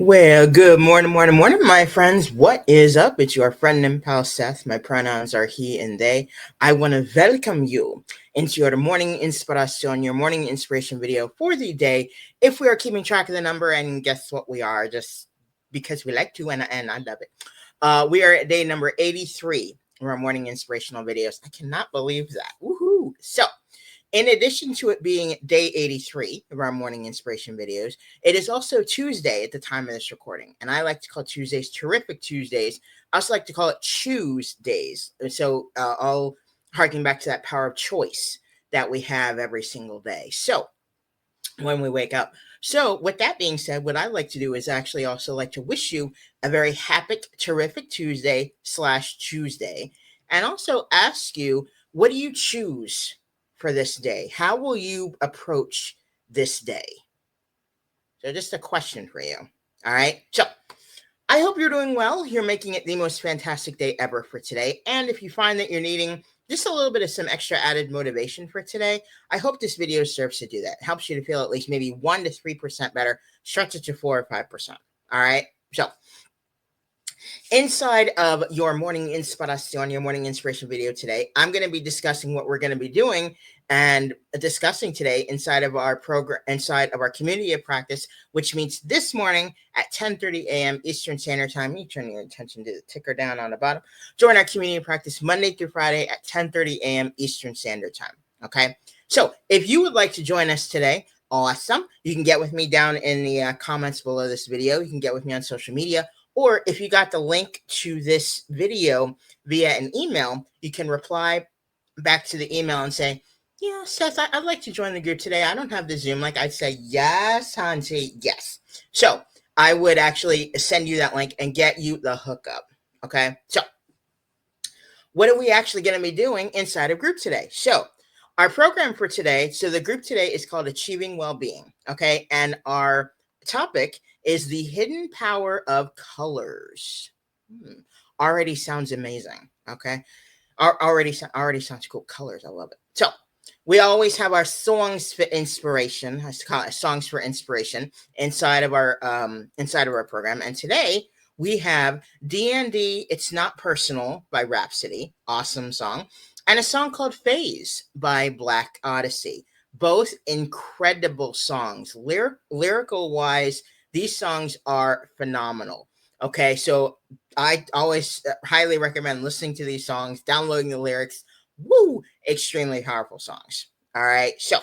Well, good morning, my friends. What is up? It's your friend and pal Seth. My pronouns are he and they. I want to welcome you into your morning inspiration, your morning inspiration video for the day. If we are keeping track of the number, and guess what we are, just because we like to, and I love it. We are at day number 83 of our morning inspirational videos. I cannot believe that. Woohoo! So, in addition to it being day 83 of our morning inspiration videos, it is also Tuesday at the time of this recording. And I like to call Tuesdays Terrific Tuesdays. I also like to call it Choose Days. So I'll harken back to that power of choice that we have every single day. So when we wake up. So with that being said, what I like to do is actually also like to wish you a very happy, terrific Tuesday/Tuesday. And also ask you, what do you choose for this day? How will you approach this day? So just a question for you. All right. So I hope you're doing well. You're making it the most fantastic day ever for today. And if you find that you're needing just a little bit of some extra added motivation for today, I hope this video serves to do that. It helps you to feel at least maybe 1 to 3% better, stretch it to 4 or 5%. All right. So inside of your morning inspiration, your morning inspiration video today, I'm going to be discussing what we're going to be doing and discussing today inside of our program, inside of our community of practice, which means this morning at 10:30 a.m. Eastern Standard Time. You turn your attention to the ticker down on the bottom. Join our community of practice Monday through Friday at 10:30 a.m. Eastern Standard Time. Okay. So if you would like to join us today, awesome. You can get with me down in the comments below this video. You can get with me on social media. Or if you got the link to this video via an email, you can reply back to the email and say, yeah, Seth, I'd like to join the group today. I don't have the Zoom link. I'd say, yes, Hansi, yes. So I would actually send you that link and get you the hookup. Okay. So what are we actually going to be doing inside of group today? So our program for today, so the group today is called Achieving Wellbeing. Okay. And our topic is the hidden power of colors. Already sounds amazing. Okay. Already sounds cool. Colors. I love it. So we always have our songs for inspiration. I call it songs for inspiration inside of our program. And today we have D&D It's Not Personal by Rhapsody. Awesome song. And a song called Phase by Black Odyssey. Both incredible songs. Lyrical wise, these songs are phenomenal. Okay, so I always highly recommend listening to these songs, downloading the lyrics. Woo! Extremely powerful songs. All right, so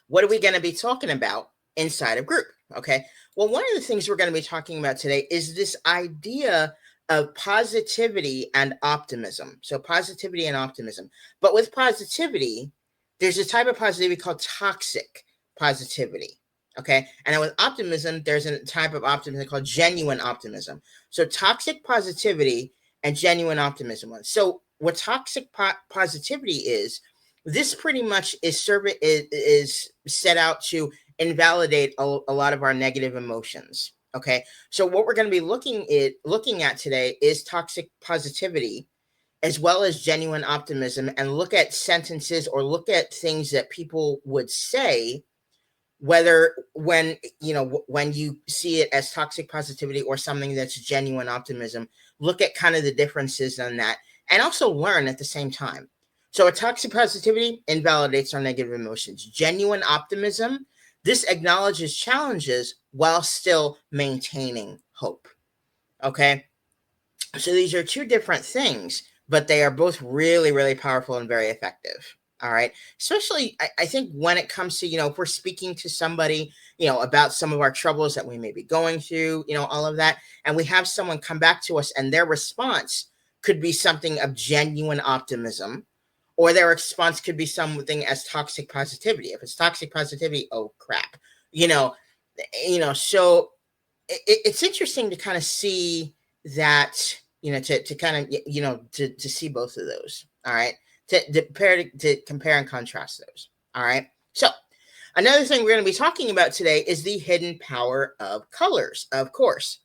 what are we going to be talking about inside of group? Okay, well, one of the things we're going to be talking about today is this idea of positivity and optimism. So positivity and optimism. But with positivity, there's a type of positivity called toxic positivity. Okay. And then with optimism, there's a type of optimism called genuine optimism. So toxic positivity and genuine optimism. So what toxic positivity is, this pretty much is set out to invalidate a lot of our negative emotions. Okay. So what we're going to be looking at today is toxic positivity as well as genuine optimism, and look at sentences or look at things that people would say, whether when you see it as toxic positivity or something that's genuine optimism. Look at kind of the differences on that and also learn at the same time. So a toxic positivity invalidates our negative emotions. Genuine optimism, this acknowledges challenges while still maintaining hope. Okay. So these are two different things, but they are both really, really powerful and very effective. All right. Especially, I think when it comes to, if we're speaking to somebody, about some of our troubles that we may be going through, all of that, and we have someone come back to us and their response could be something of genuine optimism, or their response could be something as toxic positivity. If it's toxic positivity, oh crap, so it's interesting to kind of see that, to kind of, to see both of those. All right. To compare and contrast those. All right. So another thing we're going to be talking about today is the hidden power of colors, of course.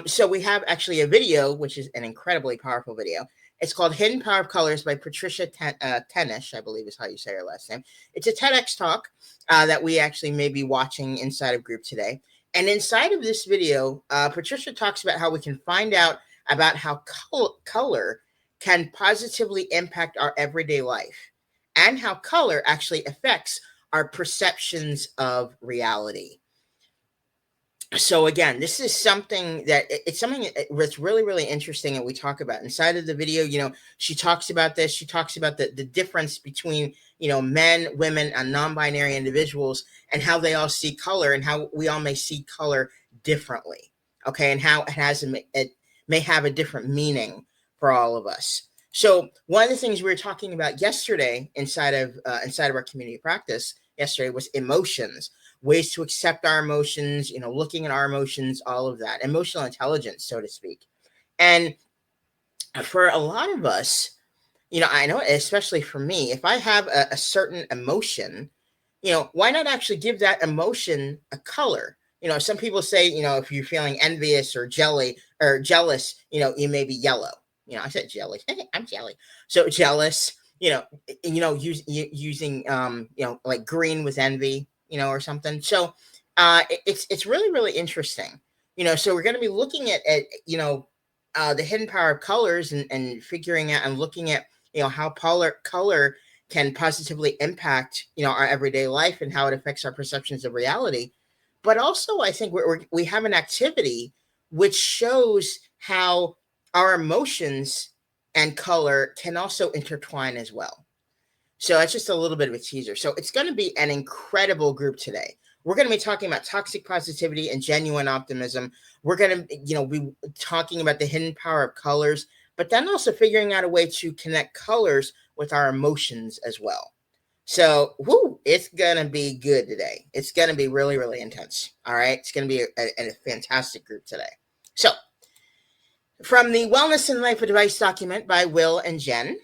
So we have actually a video, which is an incredibly powerful video. It's called Hidden Power of Colors by Patricia Tenish, I believe is how you say her last name. It's a TEDx talk that we actually may be watching inside of group today. And inside of this video, Patricia talks about how we can find out about how color can positively impact our everyday life and how color actually affects our perceptions of reality. So again, this is something that it's something that's really, really interesting that we talk about inside of the video. She talks about this. She talks about the difference between, men, women, and non-binary individuals, and how they all see color and how we all may see color differently. Okay. And how it may have a different meaning for all of us. So one of the things we were talking about yesterday inside of our community practice yesterday was emotions, ways to accept our emotions, looking at our emotions, all of that, emotional intelligence, so to speak. And for a lot of us, I know, especially for me, if I have a certain emotion, why not actually give that emotion a color? Some people say, if you're feeling envious or jealous, you may be yellow. I said jelly. I'm jelly. So jealous, using, like green with envy, or something. So it's really, really interesting. So we're going to be looking at the hidden power of colors and figuring out and looking at, how color can positively impact, our everyday life and how it affects our perceptions of reality. But also, I think we have an activity which shows how our emotions and color can also intertwine as well. So that's just a little bit of a teaser. So it's going to be an incredible group today. We're going to be talking about toxic positivity and genuine optimism. We're going to, be talking about the hidden power of colors, but then also figuring out a way to connect colors with our emotions as well. So, it's going to be good today. It's going to be really, really intense. All right. It's going to be a fantastic group today. So, from the Wellness and Life Advice document by Will and Jen,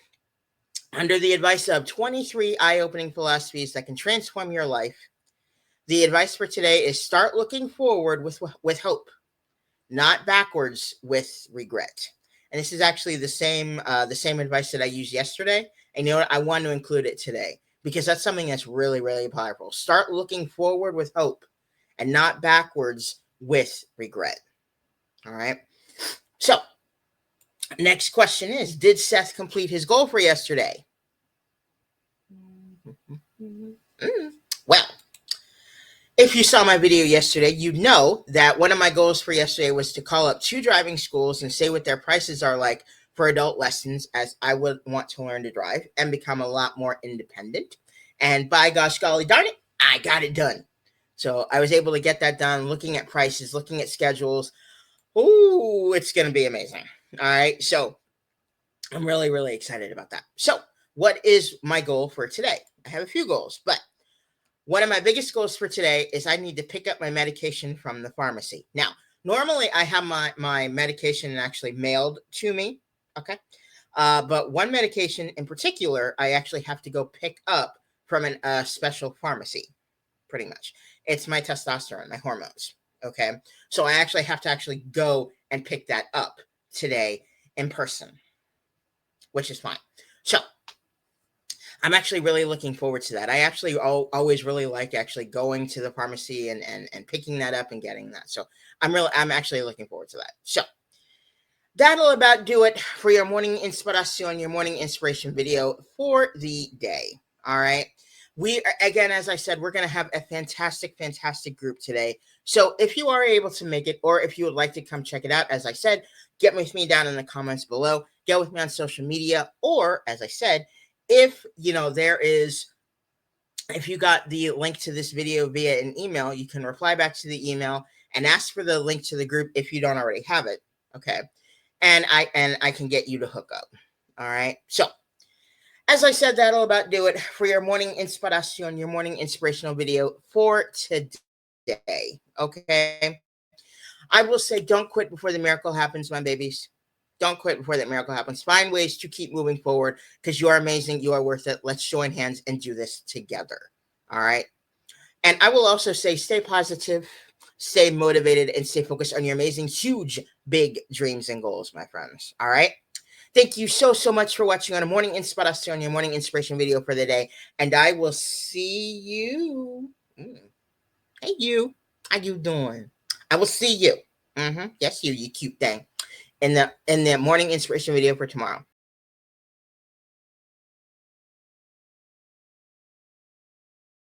under the advice of 23 eye-opening philosophies that can transform your life, the advice for today is start looking forward with hope, not backwards with regret. And this is actually the same advice that I used yesterday. And you know what? I want to include it today because that's something that's really, really powerful. Start looking forward with hope and not backwards with regret. All right. So next question is, did Seth complete his goal for yesterday? Well, if you saw my video yesterday, you know that one of my goals for yesterday was to call up 2 driving schools and say what their prices are like for adult lessons, as I would want to learn to drive and become a lot more independent. And by gosh golly darn it, I got it done. So I was able to get that done, looking at prices, looking at schedules. Ooh, it's going to be amazing. All right. So I'm really, really excited about that. So what is my goal for today? I have a few goals, but one of my biggest goals for today is I need to pick up my medication from the pharmacy. Now, normally I have my medication actually mailed to me, okay? But one medication in particular, I actually have to go pick up from a special pharmacy, pretty much. It's my testosterone, my hormones, okay? So I actually have to go and pick that up today in person, which is fine. So I'm actually really looking forward to that. I actually always really like actually going to the pharmacy and picking that up and getting that. So I'm actually looking forward to that. So that'll about do it for your morning inspiration, your morning inspiration video for the day. All right. We are, again, as I said, we're going to have a fantastic, fantastic group today. So if you are able to make it, or if you would like to come check it out, as I said, get with me down in the comments below, get with me on social media, or as I said, if if you got the link to this video via an email, you can reply back to the email and ask for the link to the group if you don't already have it. Okay. And I can get you to hook up. All right. So as I said, that'll about do it for your morning inspiration, your morning inspirational video for today. Okay. I will say, don't quit before the miracle happens, my babies. Don't quit before that miracle happens. Find ways to keep moving forward because you are amazing. You are worth it. Let's join hands and do this together. All right. And I will also say, stay positive, stay motivated, and stay focused on your amazing, huge, big dreams and goals, my friends. All right. Thank you so, so much for watching on a morning inspiration, your morning inspiration video for the day. And I will see you. Hey, you. How you doing? I will see you. Yes, you cute thing. In the morning inspiration video for tomorrow.